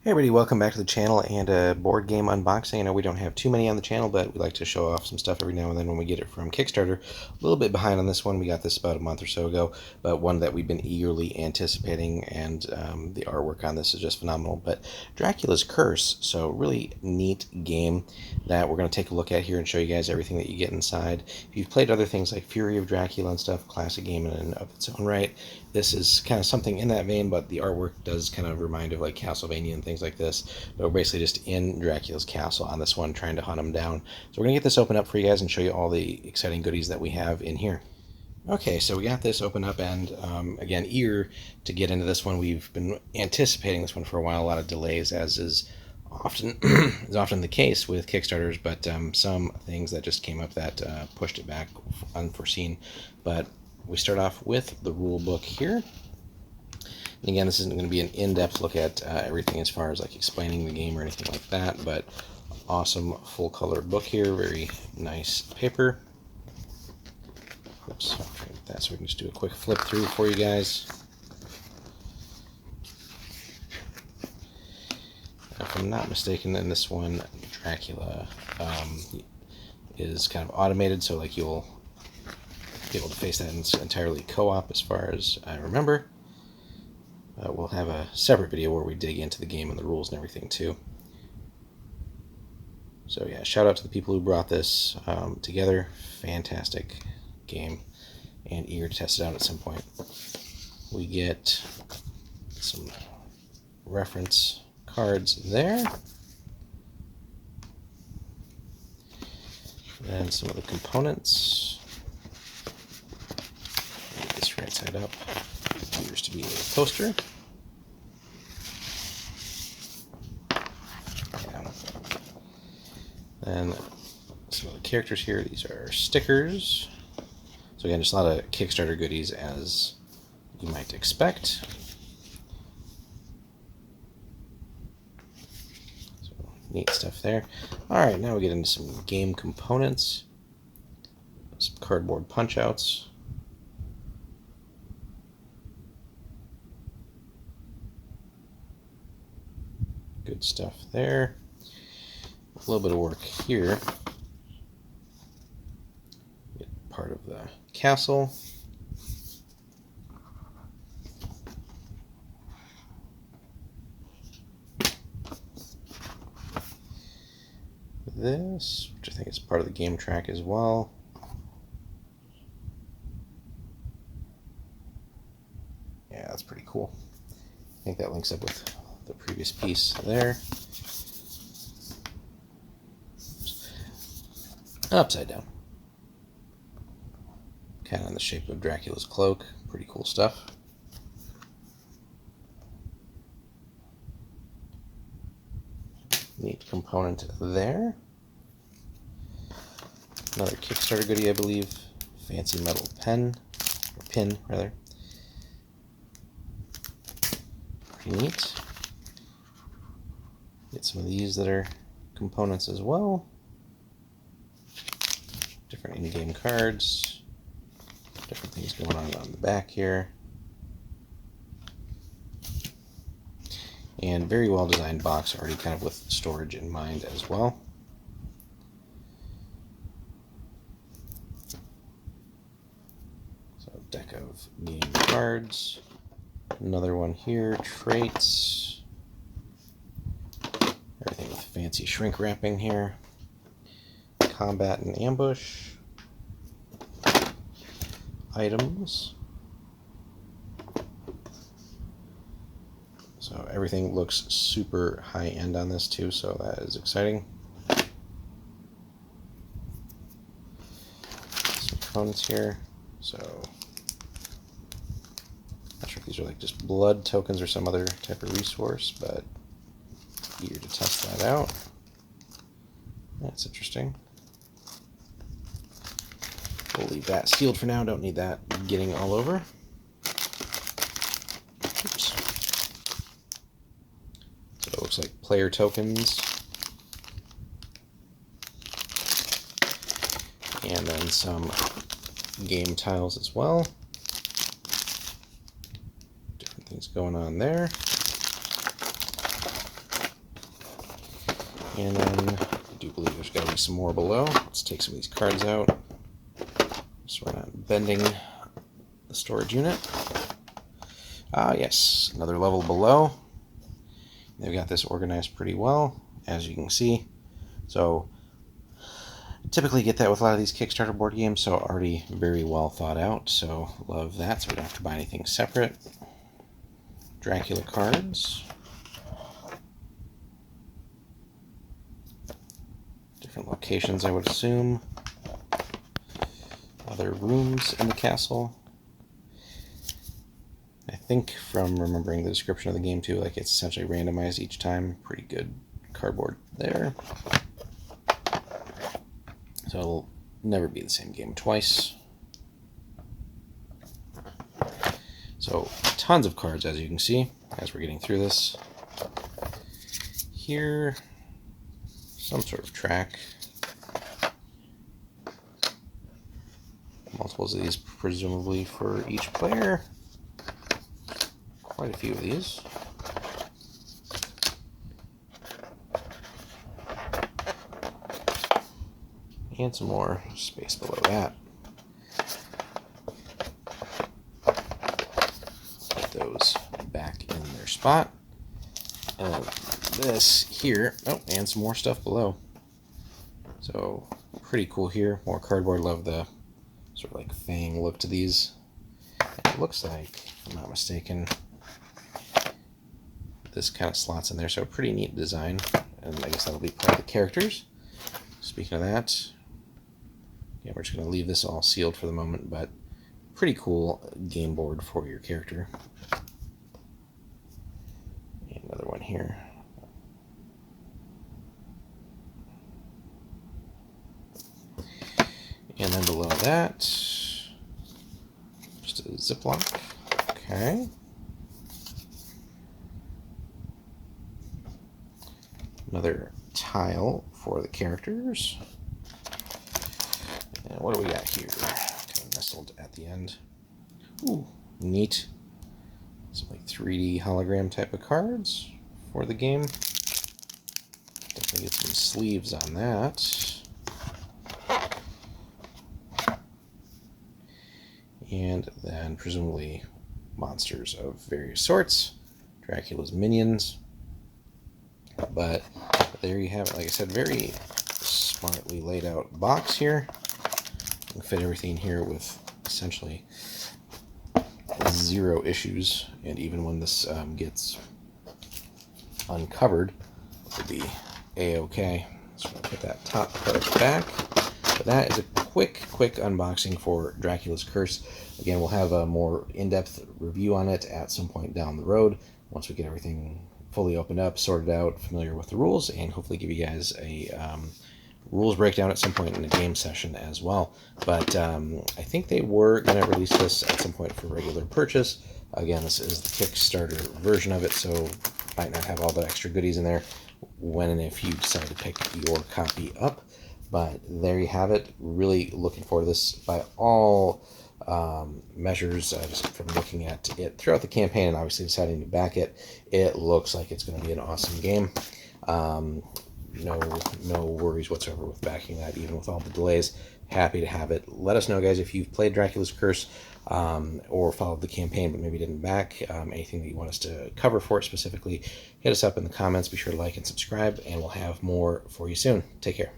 Hey everybody, welcome back to the channel and a board game unboxing. I know we don't have too many on the channel, but we like to show off some stuff every now and then when we get it from Kickstarter. A little bit behind on this one. We got this about a month or so ago, but one that we've been eagerly anticipating, and the artwork on this is just phenomenal. But Dracula's Curse, so really neat game that we're going to take a look at here and show you guys everything that you get inside. If you've played other things like Fury of Dracula and stuff, classic game in and of its own right, this is kind of something in that vein, but the artwork does kind of remind of like Castlevania and things like this. But we're basically just in Dracula's castle on this one, trying to hunt him down. So we're going to get this open up for you guys and show you all the exciting goodies that we have in here. Okay, so we got this open up, and again, eager to get into this one. We've been anticipating this one for a while. A lot of delays, as is often the case with Kickstarters, but some things that just came up that pushed it back, unforeseen. But we start off with the rule book here. And again, this isn't going to be an in-depth look at everything as far as like explaining the game or anything like that, but awesome full-color book here, very nice paper. Oops, I'll try to get that so we can just do a quick flip through for you guys. If I'm not mistaken, in this one, Dracula is kind of automated, so like you'll be able to face that, and it's entirely co-op as far as I remember. We'll have a separate video where we dig into the game and the rules and everything too. So yeah, shout out to the people who brought this together. Fantastic game, and eager to test it out at some point. We get some reference cards there. And some of the components. Get this right side up. It appears to be a poster. Yeah. And some of the characters here, these are stickers. So again, just a lot of Kickstarter goodies as you might expect. So neat stuff there. Alright, now we get into some game components. Some cardboard punch-outs. Good stuff there. A little bit of work here. Get part of the castle. This, which I think is part of the game track as well. Yeah, that's pretty cool. I think that links up with the previous piece there. Upside down. Kind of in the shape of Dracula's cloak. Pretty cool stuff. Neat component there. Another Kickstarter goodie, I believe. Fancy metal pen, or pin rather. Pretty neat. Get some of these that are components as well. Different in-game cards. Different things going on the back here. And very well designed box, already kind of with storage in mind as well. So deck of game cards. Another one here, traits. Everything with fancy shrink wrapping here. Combat and ambush. Items. So everything looks super high end on this too, so that is exciting. Some components here. So not sure if these are like just blood tokens or some other type of resource, but eager to test that out. That's interesting. We'll leave that sealed for now. Don't need that getting all over. Oops. So it looks like player tokens. And then some game tiles as well. Different things going on there. And then I do believe there's got to be some more below. Let's take some of these cards out so we're not bending the storage unit. Yes, another level below. They've got this organized pretty well, as you can see. So typically get that with a lot of these Kickstarter board games, so already very well thought out. So love that, so we don't have to buy anything separate. Dracula cards. Different locations, I would assume. Other rooms in the castle. I think from remembering the description of the game too, like it's essentially randomized each time. Pretty good cardboard there. So it'll never be the same game twice. So tons of cards, as you can see, as we're getting through this. Here, some sort of track. Multiples of these, presumably for each player. Quite a few of these. And some more space below that. Put those back in their spot. And this here, oh, and some more stuff below. So pretty cool here. More cardboard. Love the sort of like fang look to these. And it looks like, if I'm not mistaken, this kind of slots in there, so pretty neat design, and I guess that'll be part of the characters. Speaking of that, yeah, we're just going to leave this all sealed for the moment, but pretty cool game board for your character. And another one here. And then below that, just a Ziploc. Okay. Another tile for the characters. And what do we got here? Kind of nestled at the end. Ooh, neat. Some like 3D hologram type of cards for the game. Definitely get some sleeves on that. And then presumably monsters of various sorts. Dracula's minions. But there you have it. Like I said, very smartly laid out box here. You can fit everything here with essentially 0 issues. And even when this gets uncovered, it'll be a-okay. So we'll put that top part back. But that is a quick unboxing for Dracula's Curse. Again, we'll have a more in-depth review on it at some point down the road once we get everything fully opened up, sorted out, familiar with the rules, and hopefully give you guys a rules breakdown at some point in a game session as well. But I think they were going to release this at some point for regular purchase. Again, this is the Kickstarter version of it, so might not have all the extra goodies in there when and if you decide to pick your copy up. But there you have it. Really looking forward to this by all measures, just from looking at it throughout the campaign and obviously deciding to back it. It looks like it's going to be an awesome game. No worries whatsoever with backing that, even with all the delays. Happy to have it. Let us know, guys, if you've played Dracula's Curse or followed the campaign but maybe didn't back. Anything that you want us to cover for it specifically, hit us up in the comments. Be sure to like and subscribe, and we'll have more for you soon. Take care.